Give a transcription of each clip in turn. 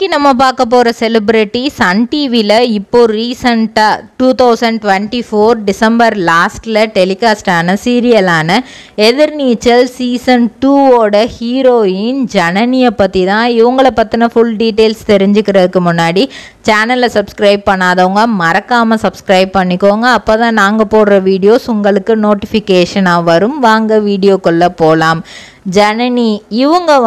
இன்னைக்கு நம்ம பார்க்க போகிற செலிப்ரிட்டி சன் டிவியில் இப்போ ரீசண்டாக 2024 டிசம்பர் லாஸ்ட்டில் டெலிகாஸ்ட் ஆன சீரியலான எதிர்நீச்சல் சீசன் 2ஓட ஹீரோயின் ஜனனியை பற்றி தான். இவங்களை பற்றின ஃபுல் டீட்டெயில்ஸ் தெரிஞ்சுக்கிறதுக்கு முன்னாடி சேனலை சப்ஸ்கிரைப் பண்ணாதவங்க மறக்காமல் சப்ஸ்கிரைப் பண்ணிக்கோங்க. அப்போ தான் நாங்கள் போடுற வீடியோஸ் உங்களுக்கு நோட்டிஃபிகேஷனாக வரும். வாங்க வீடியோக்குள்ளே போகலாம். ஜனனி இவங்க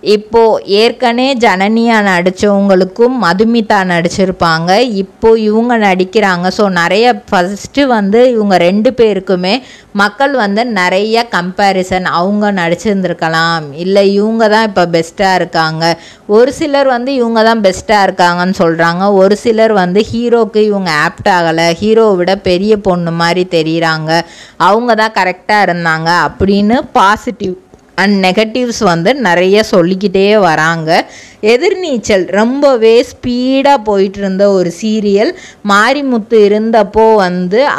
இப்போது ஏற்கனவே ஜனனியாக நடித்தவங்களுக்கும் மதுமிதா நடிச்சிருப்பாங்க. இப்போது இவங்க நடிக்கிறாங்க. ஸோ நிறைய ஃபஸ்ட்டு இவங்க ரெண்டு பேருக்குமே மக்கள் நிறைய கம்பேரிசன், அவங்க நடிச்சிருந்துருக்கலாம், இல்லை இவங்க தான் இப்போ பெஸ்ட்டாக இருக்காங்க, ஒரு சிலர் இவங்க தான் பெஸ்ட்டாக இருக்காங்கன்னு சொல்கிறாங்க, ஒரு சிலர் ஹீரோக்கு இவங்க ஆப்ட் ஆகலை, ஹீரோவை விட பெரிய பொண்ணு மாதிரி தெரியுறாங்க, அவங்க தான் கரெக்டாக இருந்தாங்க அப்படின்னு பாசிட்டிவ் அண்ட் நெகட்டிவ்ஸ் நிறைய சொல்லிக்கிட்டே வராங்க. எதிர்நீச்சல் ரொம்பவே ஸ்பீடாக போயிட்டு இருந்த ஒரு சீரியல். மாரிமுத்து இருந்தப்போ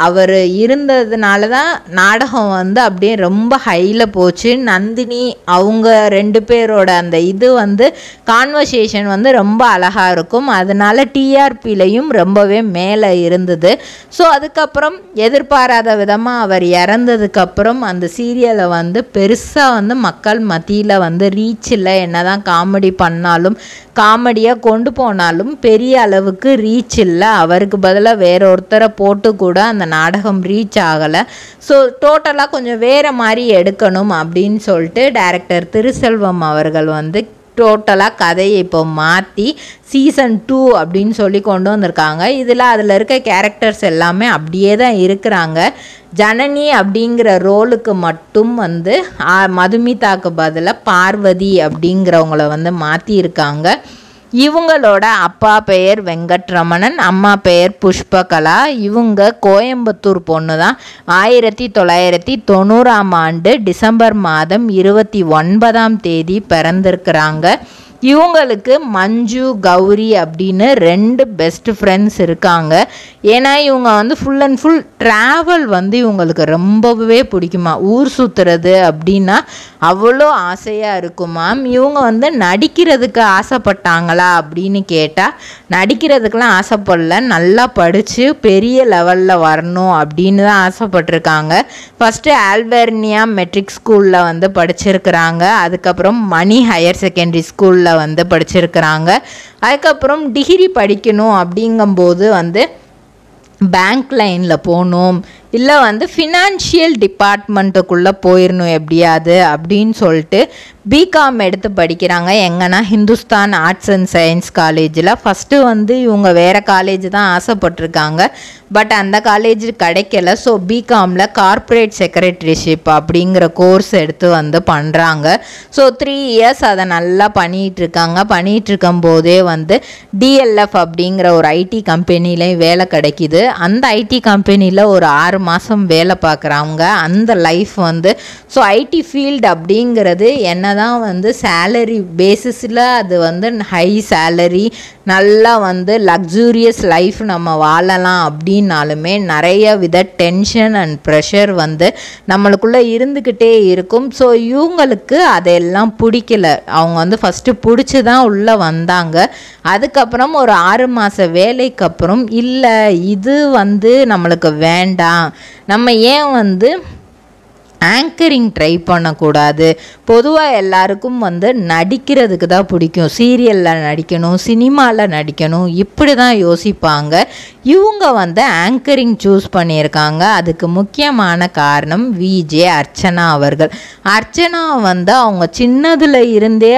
அவர் இருந்ததுனால தான் நாடகம் அப்படியே ரொம்ப ஹையில் போச்சு. நந்தினி அவங்க ரெண்டு பேரோட அந்த இது கான்வர்சேஷன் ரொம்ப அழகாக இருக்கும். அதனால டிஆர்பிலையும் ரொம்பவே மேலே இருந்தது. ஸோ அதுக்கப்புறம் எதிர்பாராத விதமாக அவர் இறந்ததுக்கப்புறம் அந்த சீரியலை பெருசாக மக்கள் மத்தியில் ரீச் இல்லை. என்ன தான் காமெடி பண்ணாலும், காமெடியாக கொண்டு போனாலும் பெரிய அளவுக்கு ரீச் இல்லை. அவருக்கு பதிலாக வேற ஒருத்தரை போட்டு கூட அந்த நாடகம் ரீச் ஆகலை. ஸோ டோட்டலாக கொஞ்சம் வேறு மாதிரி எடுக்கணும் அப்படின்னு சொல்லிட்டு டைரக்டர் திருசெல்வம் அவர்கள் டோட்டலாக கதையை இப்போ மாற்றி சீசன் 2 அப்படின்னு சொல்லி கொண்டு வந்திருக்காங்க. அதில் இருக்க கேரக்டர்ஸ் எல்லாமே அப்படியே தான் இருக்கிறாங்க. ஜனனி அப்படிங்கிற ரோலுக்கு மட்டும் மதுமிதாக்கு பதிலாக பார்வதி அப்படிங்கிறவங்கள மாற்றியிருக்காங்க. இவங்களோட அப்பா பெயர் வெங்கட்ரமணன், அம்மா பெயர் புஷ்பகலா. இவங்க கோயம்புத்தூர் பொண்ணு தான். 1990 டிசம்பர் மாதம் 29 பிறந்திருக்கிறாங்க. இவங்களுக்கு மஞ்சு கௌரி அப்படின்னு 2 பெஸ்ட் ஃப்ரெண்ட்ஸ் இருக்காங்க. ஏன்னா இவங்க ஃபுல் அண்ட் ஃபுல் ட்ராவல் இவங்களுக்கு ரொம்பவே பிடிக்குமா. ஊர் சுற்றுறது அப்படின்னா அவ்வளோ ஆசையாக இருக்குமாம். இவங்க நடிக்கிறதுக்கு ஆசைப்பட்டாங்களா அப்படின்னு கேட்டால் நடிக்கிறதுக்கெலாம் ஆசைப்படல, நல்லா படித்து பெரிய லெவலில் வரணும் அப்படின்னு தான் ஆசைப்பட்டிருக்காங்க. ஃபஸ்ட்டு ஆல்பர்னியா மெட்ரிக் ஸ்கூலில் படிச்சிருக்கிறாங்க. அதுக்கப்புறம் மணி ஹையர் செகண்டரி ஸ்கூலில் படிச்சிருக்கிறாங்க. அதுக்கப்புறம் டிகிரி படிக்கணும் அப்படிங்கும்போது பேங்க் லைனில் போகணும், இல்லை ஃபினான்ஷியல் டிபார்ட்மெண்ட்டுக்குள்ளே போயிடணும் எப்படியாது அப்படின்னு சொல்லிட்டு பிகாம் எடுத்து படிக்கிறாங்க. எங்கன்னா ஹிந்துஸ்தான் ஆர்ட்ஸ் அண்ட் சயின்ஸ் காலேஜில். ஃபஸ்ட்டு இவங்க வேறு காலேஜ் தான் ஆசைப்பட்டிருக்காங்க. பட் அந்த காலேஜ் கிடைக்கல. ஸோ பிகாமில் கார்ப்பரேட் செக்ரட்டரிஷிப் அப்படிங்கிற கோர்ஸ் எடுத்து பண்ணுறாங்க. ஸோ 3 இயர்ஸ் அதை நல்லா பண்ணிகிட்ருக்காங்க. பண்ணிகிட்ருக்கும்போதே டிஎல்எஃப் அப்படிங்கிற ஒரு ஐடி கம்பெனிலையும் வேலை கிடைக்கிது. அந்த ஐடி கம்பெனியில் ஒரு 6 மாதம் வேலை பார்க்குறாங்க. அந்த லைஃப் ஸோ ஐடி ஃபீல்டு அப்படிங்கிறது என்ன தான் சேலரி பேசிஸில் அது ஹை சேலரி, நல்லா லக்ஸூரியஸ் லைஃப் நம்ம வாழலாம் அப்படின்னாலுமே நிறைய வித டென்ஷன் அண்ட் ப்ரெஷர் நம்மளுக்குள்ளே இருந்துக்கிட்டே இருக்கும். ஸோ இவங்களுக்கு அதெல்லாம் பிடிக்கல. அவங்க ஃபஸ்ட்டு பிடிச்சி தான் உள்ளே வந்தாங்க. அதுக்கப்புறம் ஒரு 6 மாத வேலைக்கு அப்புறம் இல்லை இது நம்மளுக்கு வேண்டாம், நம்ம ஏன் ஆங்கரிங் ட்ரை பண்ணக்கூடாது, பொதுவாக எல்லாருக்கும் நடிக்கிறதுக்கு தான் பிடிக்கும், சீரியலில் நடிக்கணும், சினிமாவில் நடிக்கணும், இப்படி தான் யோசிப்பாங்க. இவங்க ஆங்கரிங் சூஸ் பண்ணியிருக்காங்க. அதுக்கு முக்கியமான காரணம் விஜே அர்ச்சனா அவர்கள். அர்ச்சனா அவங்க சின்னதில் இருந்தே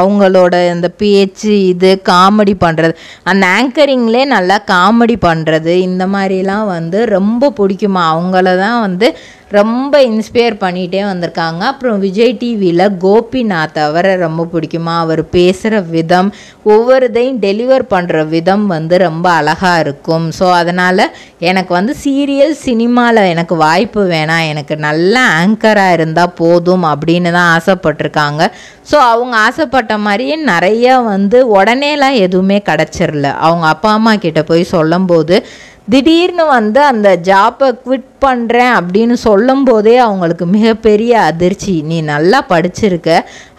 அவங்களோட அந்த பேச்சு, இது காமெடி பண்ணுறது, அந்த ஆங்கரிங்லேயே நல்லா காமெடி பண்ணுறது, இந்த மாதிரிலாம் ரொம்ப பிடிக்குமா. அவங்கள தான் ரொம்ப இன்ஸ்பயர் பண்ணிகிட்டே வந்திருக்காங்க. அப்புறம் விஜய் டிவியில் கோபிநாத் அவரை ரொம்ப பிடிக்குமா. அவர் பேசுகிற விதம், ஒவ்வொருதையும் டெலிவர் பண்ணுற விதம் ரொம்ப அழகாக இருக்கும். ஸோ அதனால் எனக்கு சீரியல் சினிமாவில் எனக்கு வாய்ப்பு வேணாம், எனக்கு நல்ல ஆங்கராக இருந்தால் போதும் அப்படின்னு தான் ஆசைப்பட்டிருக்காங்க. ஸோ அவங்க ஆசைப்பட்ட மாதிரியே நிறையா உடனேலாம் எதுவுமே கிடச்சிடல. அவங்க அப்பா அம்மா கிட்ட போய் சொல்லும்போது திடீர்னு அந்த ஜாப்பை குவிட் பண்ணுறேன் அப்படின்னு சொல்லும் போதே அவங்களுக்கு மிகப்பெரிய அதிர்ச்சி. நீ நல்லா படிச்சிருக்க,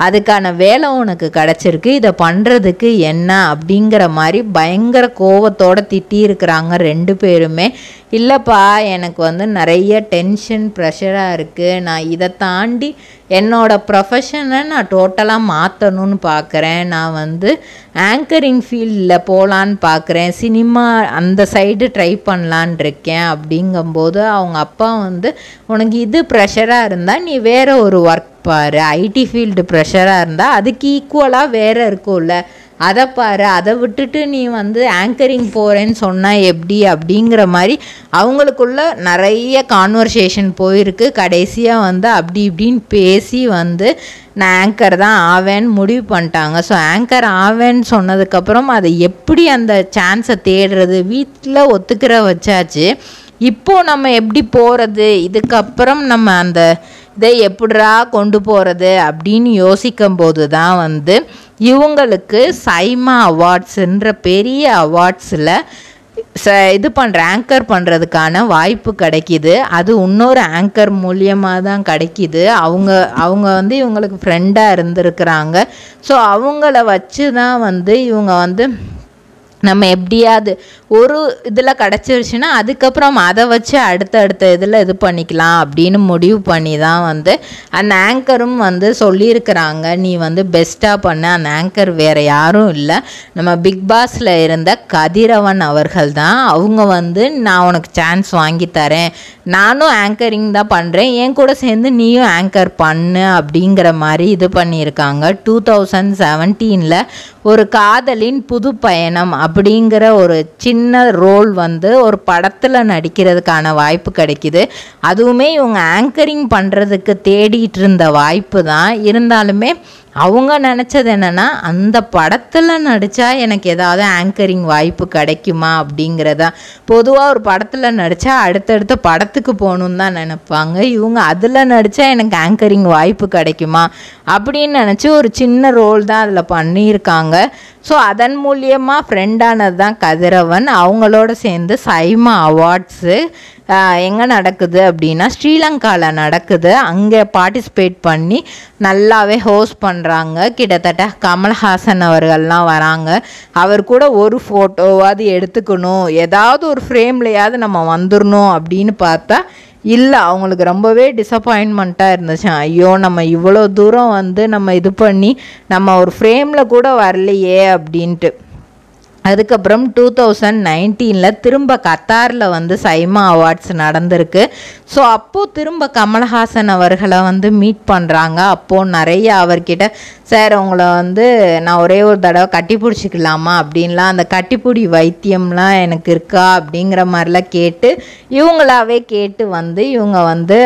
அதுக்கான வேலை உனக்கு கிடச்சிருக்கு, இதை பண்ணுறதுக்கு என்ன அப்படிங்கிற மாதிரி பயங்கர கோவத்தோடு திட்டியிருக்கிறாங்க 2 பேருமே. இல்லைப்பா, எனக்கு வந்து நிறைய டென்ஷன் ப்ரெஷராக இருக்குது, நான் இதை தாண்டி என்னோடய ப்ரொஃபஷனை நான் டோட்டலாக மாற்றணும்னு பார்க்குறேன், நான் வந்து ஆங்கரிங் ஃபீல்டில் போகலான்னு பார்க்குறேன், சினிமா அந்த சைடு ட்ரை பண்ணலான் இருக்கேன் அப்படிங்கும்போது அவங்க அப்பா வந்து உனக்கு இது ப்ரெஷராக இருந்தால் நீ வேறு ஒரு ஒர்க் பாரு, ஐடி ஃபீல்டு ப்ரெஷராக இருந்தால் அதுக்கு ஈக்குவலாக வேறு இருக்கும்ல, அதை பாரு, அதை விட்டுட்டு நீ வந்து ஆங்கரிங் போகிறேன்னு சொன்னால் எப்படி அப்படிங்கிற மாதிரி அவங்களுக்குள்ள நிறைய கான்வர்சேஷன் போயிருக்கு. கடைசியாக வந்து அப்படி இப்படின்னு பேசி வந்து நான் ஆங்கர் தான் ஆவேன்னு முடிவு பண்ணிட்டாங்க. ஸோ ஆங்கர் ஆவேன்னு சொன்னதுக்கப்புறம் அதை எப்படி அந்த சான்ஸை தேடுறது, வீட்டில் ஒத்துக்கிற வச்சாச்சு, இப்போது நம்ம எப்படி போகிறது, இதுக்கப்புறம் நம்ம அந்த இதை எப்படிரா கொண்டு போகிறது அப்படின்னு யோசிக்கும் போது தான் வந்து இவங்களுக்கு சைமா அவார்ட்ஸுன்ற பெரிய அவார்ட்ஸில் இது ஆங்கர் பண்ணுறதுக்கான வாய்ப்பு கிடைக்கிது. அது இன்னொரு ஆங்கர் மூலியமாக தான் கிடைக்கிது. அவங்க வந்து இவங்களுக்கு ஃப்ரெண்டாக இருந்திருக்கிறாங்க. ஸோ அவங்கள வச்சு தான் வந்து இவங்க வந்து நம்ம எப்படியாவது ஒரு இதில் கிடச்சிருச்சுன்னா அதுக்கப்புறம் அதை வச்சு அடுத்த இதில் இது பண்ணிக்கலாம் அப்படின்னு முடிவு பண்ணி தான் வந்து அந்த ஆங்கரும் வந்து சொல்லியிருக்கிறாங்க, நீ வந்து பெஸ்ட்டாக பண்ண. அந்த ஆங்கர் வேறு யாரும் இல்லை, நம்ம பிக் பாஸில் இருந்த கதிரவன் அவர்கள் தான். அவங்க வந்து நான் உனக்கு சான்ஸ் வாங்கி தரேன், நானும் ஆங்கரிங் தான் பண்ணுறேன், என் கூட சேர்ந்து நீயும் ஆங்கர் பண்ணு அப்படிங்கிற மாதிரி இது பண்ணியிருக்காங்க. 2017 ஒரு காதலின் புது பயணம் அப்படிங்கிற ஒரு சின்ன ரோல் வந்து ஒரு படத்தில் நடிக்கிறதுக்கான வாய்ப்பு கிடைக்கிது. அதுவுமே இவங்க ஆங்கரிங் பண்ணுறதுக்கு தேடிட்டு இருந்த வாய்ப்பு தான். இருந்தாலுமே அவங்க நினச்சது என்னென்னா, அந்த படத்தில் நடித்தா எனக்கு ஏதாவது ஆங்கரிங் வாய்ப்பு கிடைக்குமா அப்படிங்கிறதா. பொதுவாக ஒரு படத்தில் நடித்தா அடுத்தடுத்த படத்துக்கு போகணுன்னு தான் நினைப்பாங்க. இவங்க அதில் நடித்தா எனக்கு ஆங்கரிங் வாய்ப்பு கிடைக்குமா அப்படின்னு நினச்சி ஒரு சின்ன ரோல் தான் அதில் பண்ணியிருக்காங்க. ஸோ அதன் மூலியமாக ஃப்ரெண்டானது தான் கதிரவன். அவங்களோட சேர்ந்து சைமா அவார்ட்ஸு எங்கே நடக்குது அப்படின்னா ஸ்ரீலங்காவில் நடக்குது. அங்கே பார்ட்டிசிபேட் பண்ணி நல்லாவே ஹோஸ்ட் பண்ணுறாங்க. கிட்டத்தட்ட கமல்ஹாசன் அவர்கள்லாம் வராங்க. அவர் கூட ஒரு ஃபோட்டோவாவது எடுத்துக்கணும், ஏதாவது ஒரு ஃப்ரேம்லையாவது நம்ம வந்துடணும் அப்படின்னு பார்த்தா இல்லை, அவங்களுக்கு ரொம்பவே டிசப்பாயின்மெண்ட்டாக இருந்துச்சு. ஐயோ, நம்ம இவ்வளோ தூரம் வந்து நம்ம இது பண்ணி நம்ம ஒரு ஃப்ரேமில் கூட வரலையே அப்படின்ட்டு. அதுக்கப்புறம் 2019 திரும்ப கத்தாரில் வந்து சைமா அவார்ட்ஸ் நடந்திருக்கு. ஸோ அப்போது திரும்ப கமல்ஹாசன் அவர்களை வந்து மீட் பண்ணுறாங்க. அப்போது நிறைய அவர்கிட்ட, சார் உங்களை வந்து நான் ஒரே ஒரு தடவை கட்டி பிடிச்சிக்கலாமா அப்படின்லாம், அந்த கட்டிப்பிடி வைத்தியம்லாம் எனக்கு இருக்கா அப்படிங்கிற மாதிரிலாம் கேட்டு இவங்களாவே கேட்டு வந்து இவங்க வந்து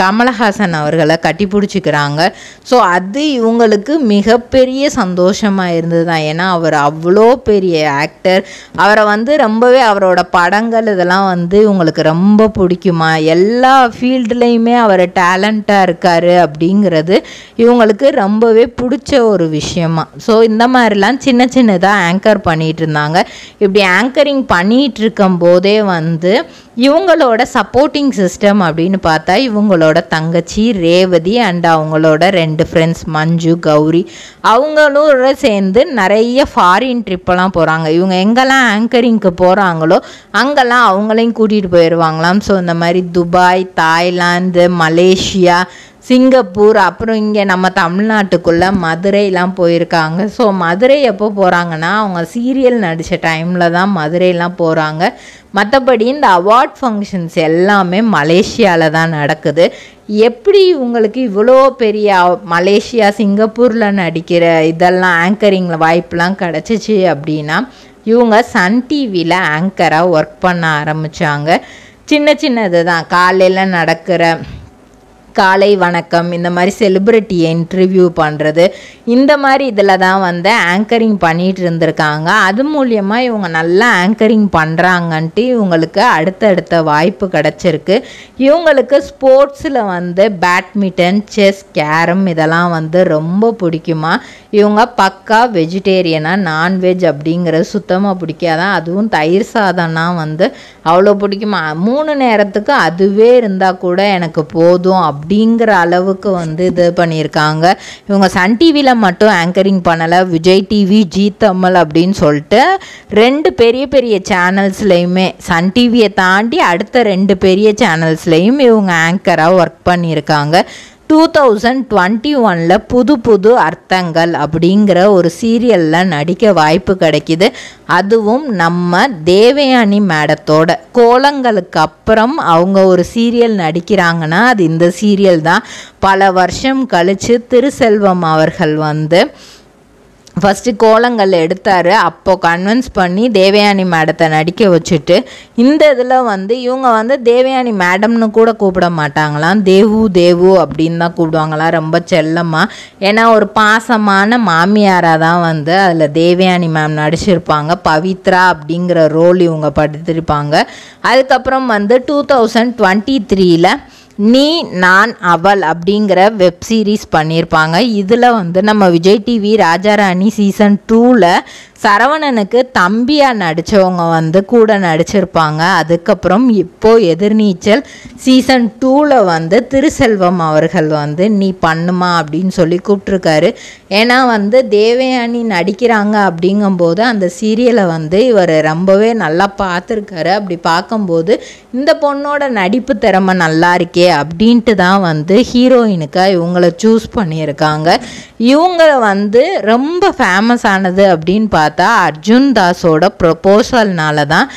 கமல்ஹாசன் அவர்களை கட்டி பிடிச்சிக்கிறாங்க. ஸோ அது இவங்களுக்கு மிகப்பெரிய சந்தோஷமாக இருந்தது தான். ஏன்னா அவர் அவ்வளோ பெரிய ஆக்டர், அவரை வந்து ரொம்பவே அவரோட படங்கள் இதெல்லாம் வந்து இவங்களுக்கு ரொம்ப பிடிக்குமா, எல்லா ஃபீல்டுலேயுமே அவர் டேலண்ட்டாக இருக்கார் அப்படிங்கிறது இவங்களுக்கு ரொம்பவே பிடிச்ச ஒரு விஷயமா. ஸோ இந்த மாதிரிலாம் சின்ன சின்னதாக ஆங்கர் பண்ணிகிட்டு இருந்தாங்க. இப்படி ஆங்கரிங் பண்ணிகிட்டு இருக்கும் போதே வந்து இவங்களோட சப்போர்ட்டிங் சிஸ்டம் அப்படின்னு பார்த்தா இவங்களோட தங்கச்சி ரேவதி அண்ட் அவங்களோட 2 ஃப்ரெண்ட்ஸ் மஞ்சு கௌரி, அவங்களோட சேர்ந்து நிறைய ஃபாரின் ட்ரிப்பெல்லாம் போகிறாங்க. இவங்க எங்கெல்லாம் ஆங்கரிங்க்கு போகிறாங்களோ அங்கெல்லாம் அவங்களையும் கூட்டிகிட்டு போயிடுவாங்களாம். ஸோ இந்த மாதிரி துபாய், தாய்லாந்து, மலேசியா, சிங்கப்பூர், அப்புறம் இங்கே நம்ம தமிழ்நாட்டுக்குள்ளே மதுரைலாம் போயிருக்காங்க. ஸோ மதுரை எப்போ போகிறாங்கன்னா அவங்க சீரியல் நடித்த டைமில் தான் மதுரைலாம் போகிறாங்க. மற்றபடி இந்த அவார்ட் ஃபங்க்ஷன்ஸ் எல்லாமே மலேசியாவில் தான் நடக்குது. எப்படி உங்களுக்கு இவ்வளோ பெரிய மலேசியா, சிங்கப்பூரில் நடிக்கிற இதெல்லாம் ஆங்கரிங்கில் வாய்ப்பெலாம் கிடச்சிச்சு அப்படின்னா இவங்க சன் டிவியில் ஆங்கராக ஒர்க் பண்ண ஆரம்பித்தாங்க. சின்ன சின்னது தான், காலையில் நடக்கிற காலை வணக்கம் இந்த மாதிரி செலிப்ரிட்டியை இன்டர்வியூ பண்ணுறது இந்த மாதிரி இதில் தான் வந்து ஆங்கரிங் பண்ணிகிட்டு இருந்திருக்காங்க. அது மூலியமாக இவங்க நல்லா ஆங்கரிங் பண்ணுறாங்கன்ட்டு இவங்களுக்கு அடுத்தடுத்த வாய்ப்பு கிடச்சிருக்கு. இவங்களுக்கு ஸ்போர்ட்ஸில் வந்து பேட்மிண்டன், செஸ், கேரம் இதெல்லாம் வந்து ரொம்ப பிடிக்குமா. இவங்க பக்கா வெஜிடேரியனாக, நான்வெஜ் அப்படிங்கிறது சுத்தமாக பிடிக்காதான். அதுவும் தயிர் சாதம்னா வந்து அவ்வளோ பிடிக்குமா. 3 நேரத்துக்கு அதுவே இருந்தால் கூட எனக்கு போதும் அப்படிங்கிற அளவுக்கு வந்து இது பண்ணியிருக்காங்க. இவங்க சன் டிவியில் மட்டும் ஆங்கரிங் பண்ணலை, விஜய் டிவி, ஜி தமிழ் அப்படின்னு சொல்லிட்டு 2 பெரிய பெரிய சேனல்ஸ்லையுமே, சன் டிவியை தாண்டி அடுத்த 2 பெரிய சேனல்ஸ்லையும் இவங்க ஆங்கராக ஒர்க் பண்ணியிருக்காங்க. 2021 புது அர்த்தங்கள் அப்படிங்கிற ஒரு சீரியலில் நடிக்க வாய்ப்பு கிடைக்கிது. அதுவும் நம்ம தேவயானி மேடத்தோட. கோலங்களுக்கு அப்புறம் அவங்க ஒரு சீரியல் நடிக்கிறாங்கன்னா அது இந்த சீரியல் தான். பல வருஷம் கழித்து திருசெல்வம் அவர்கள் வந்து ஃபஸ்ட்டு கோலங்கள் எடுத்தார். அப்போது கன்வின்ஸ் பண்ணி தேவயானி மேடத்தை நடிக்க வச்சுட்டு இந்த இதில் வந்து இவங்க வந்து தேவயானி மேடம்னு கூட கூப்பிட மாட்டாங்களாம், தேவு அப்படின்னு தான் கூப்பிடுவாங்களாம் ரொம்ப செல்லமாக. ஏன்னா ஒரு பாசமான மாமியாராக தான் வந்து அதில் தேவயானி மேம் நடிச்சிருப்பாங்க. பவித்ரா அப்படிங்கிற ரோல் இவங்க படுத்திருப்பாங்க. அதுக்கப்புறம் வந்து 2023 நீ நான் அவள் அப்படிங்கிற வெப் சீரிஸ் பண்ணியிருப்பாங்க. இதில் வந்து நம்ம விஜய் டிவி ராஜாராணி சீசன் 2ல் சரவணனுக்கு தம்பியாக நடித்தவங்க வந்து கூட நடிச்சிருப்பாங்க. அதுக்கப்புறம் இப்போது எதிர்நீச்சல் சீசன் 2ல் வந்து திருசெல்வம் அவர்கள் வந்து நீ பண்ணுமா அப்படின்னு சொல்லி கூப்பிட்ருக்காரு. ஏன்னா வந்து தேவயானி நடிக்கிறாங்க அப்படிங்கும்போது அந்த சீரியலை வந்து இவர் ரொம்பவே நல்லா பார்த்துருக்காரு. அப்படி பார்க்கும்போது இந்த பொண்ணோட நடிப்பு திறமை நல்லா இருக்கே அப்படின்ட்டு தான் வந்து ஹீரோயினுக்காக இவங்கள சூஸ் பண்ணியிருக்காங்க. இவங்க வந்து ரொம்ப ஃபேமஸ் ஆனது அப்படின்னு பார்த்தா அர்ஜுன் தாஸோட ப்ரொபோசல்னால தான்.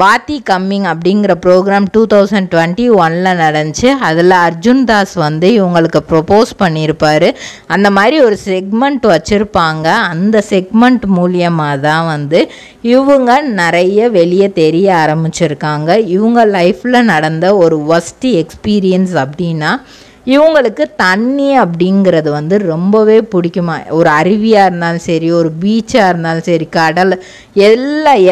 வாத்தி கம்மிங் அப்படிங்கிற ப்ரோக்ராம் 2021 நடந்துச்சு. அதில் அர்ஜுன் தாஸ் வந்து இவங்களுக்கு ப்ரொப்போஸ் பண்ணியிருப்பார். அந்த மாதிரி ஒரு செக்மெண்ட் வச்சுருப்பாங்க. அந்த செக்மெண்ட் மூலியமாக தான் வந்து இவங்க நிறைய வெளியே தெரிய ஆரம்பிச்சிருக்காங்க. இவங்க லைஃப்பில் நடந்த ஒரு ஒஸ்ட் எக்ஸ்பீரியன்ஸ் அப்படின்னா இவங்களுக்கு தண்ணி அப்படிங்கிறது வந்து ரொம்பவே பிடிக்குமா. ஒரு அருவியாக இருந்தாலும் சரி, ஒரு பீச்சாக இருந்தாலும் சரி, கடல்,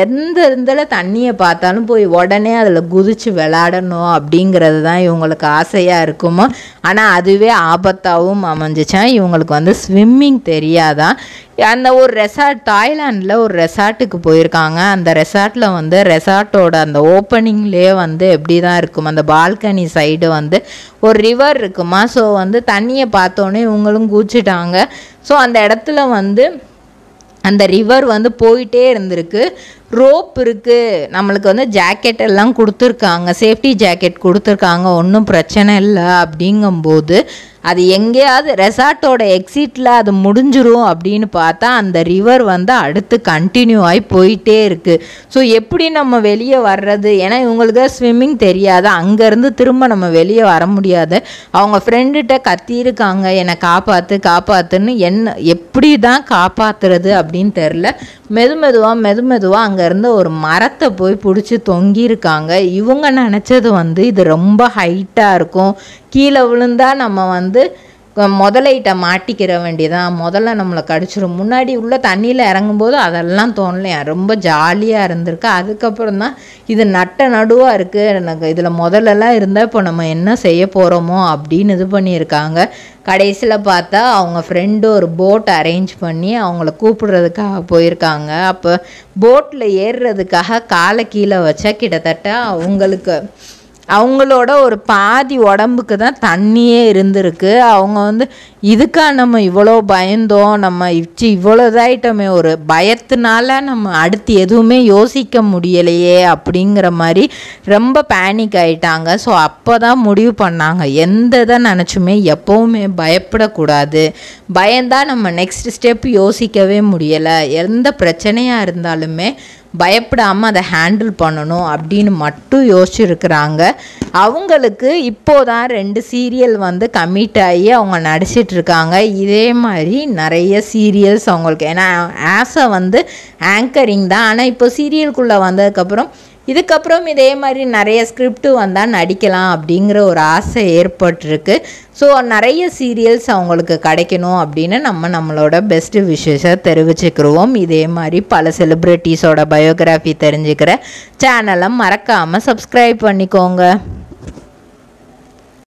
எந்த இதில் தண்ணியை பார்த்தாலும் போய் உடனே அதில் குதித்து விளையாடணும் அப்படிங்கிறது தான் இவங்களுக்கு ஆசையாக இருக்குமோ. ஆனால் அதுவே ஆபத்தாகவும் அமைஞ்சிச்சான். இவங்களுக்கு வந்து ஸ்விம்மிங் தெரியாதான். அந்த ஒரு ரெசார்ட், தாய்லாண்டில் ஒரு ரெசார்ட்டுக்கு போயிருக்காங்க. அந்த ரெசார்ட்டில் வந்து ரெசார்ட்டோட அந்த ஓப்பனிங்லேயே வந்து எப்படி தான் இருக்கும், அந்த பால்கனி சைடு வந்து ஒரு ரிவர் இருக்குமா. ஸோ வந்து தண்ணியை பார்த்தோன்னே இவங்களும் குதிச்சிட்டாங்க. ஸோ அந்த இடத்துல வந்து அந்த ரிவர் வந்து போயிட்டே இருந்திருக்கு. ரோப் இருக்குது, நம்மளுக்கு வந்து ஜாக்கெட் எல்லாம் கொடுத்துருக்காங்க, சேஃப்டி ஜாக்கெட் கொடுத்துருக்காங்க, ஒன்றும் பிரச்சனை இல்லை. அப்படிங்கும்போது அது எங்கேயாவது ரெசார்ட்டோட எக்ஸிட்டில் அது முடிஞ்சிரும் அப்படின்னு பார்த்தா அந்த ரிவர் வந்து அடுத்து கண்டினியூ ஆகி போயிட்டே இருக்குது. ஸோ எப்படி நம்ம வெளியே வர்றது? ஏன்னா இவங்களுக்கு ஸ்விம்மிங் தெரியாது. அங்கேருந்து திரும்ப நம்ம வெளியே வர முடியாது. அவங்க ஃப்ரெண்டுகிட்ட கத்தியிருக்காங்க, என்னை காப்பாற்றுன்னு. என்ன எப்படி தான் காப்பாற்றுறது அப்படின்னு தெரில. மெதுமெதுவாக அங்கேருந்து ஒரு மரத்தை போய் பிடிச்சி தொங்கியிருக்காங்க. இவங்க நினச்சது வந்து இது ரொம்ப ஹைட்டாக இருக்கும், கீழே விழுந்தா நம்ம வந்து முதலையிட்ட மாட்டிக்கிற வேண்டியதான், முதல்ல நம்மளை கடிச்சிடும். முன்னாடி உள்ள தண்ணியில் இறங்கும்போது அதெல்லாம் தோணலையா, ரொம்ப ஜாலியாக இருந்திருக்கு. அதுக்கப்புறம் தான் இது நடுவாக இருக்குது, எனக்கு இதில் முதல்லலாம் இருந்தால் இப்போ நம்ம என்ன செய்ய போகிறோமோ அப்படின்னு இது பண்ணியிருக்காங்க. கடைசியில் பார்த்தா அவங்க ஃப்ரெண்டு ஒரு போட் அரேஞ்ச் பண்ணி அவங்கள கூப்பிடுறதுக்காக போயிருக்காங்க. அப்போ போட்டில் ஏறுறதுக்காக காலை கீழே வச்சா கிட்டத்தட்ட அவங்களோட ஒரு பாதி உடம்புக்கு தான் தண்ணியே இருந்திருக்கு. அவங்க வந்து இதுக்கா நம்ம இவ்வளோ பயந்தோம், நம்ம இவ்வளோ இதாயிட்டோமே, ஒரு பயத்தினால நம்ம அடுத்து எதுவுமே யோசிக்க முடியலையே அப்படிங்கிற மாதிரி ரொம்ப பேனிக் ஆகிட்டாங்க. ஸோ அப்போ தான் முடிவு பண்ணாங்க, எந்த இதை நினச்சுமே எப்போவுமே பயப்படக்கூடாது, பயந்தால் நம்ம நெக்ஸ்ட் ஸ்டெப் யோசிக்கவே முடியலை, எந்த பிரச்சனையாக இருந்தாலுமே பயப்படாமல் அதை ஹேண்டில் பண்ணணும் அப்படின்னு மட்டும் யோசிச்சுருக்குறாங்க. அவங்களுக்கு இப்போதான் 2 சீரியல் வந்து கமிட் ஆகி அவங்க நடிச்சிட்ருக்காங்க. இதே மாதிரி நிறைய சீரியல்ஸ் அவங்களுக்கு, ஏன்னா ஆசை வந்து ஆங்கரிங் தான். ஆனால் இப்போ சீரியலுக்குள்ளே வந்ததுக்கப்புறம் இதுக்கப்புறம் இதே மாதிரி நிறைய ஸ்கிரிப்ட் வந்தால் நடிக்கலாம் அப்படிங்கிற ஒரு ஆசை ஏற்பட்டிருக்கு. ஸோ நிறைய சீரியல்ஸ் அவங்களுக்கு கிடைக்கணும் அப்படின்னு நம்மளோட பெஸ்ட்டு விஷஸை தெரிவிச்சுக்கிருவோம். இதே மாதிரி பல செலிப்ரிட்டிஸோட பயோகிராஃபி தெரிஞ்சுக்கிற சேனலை மறக்காமல் சப்ஸ்கிரைப் பண்ணிக்கோங்க.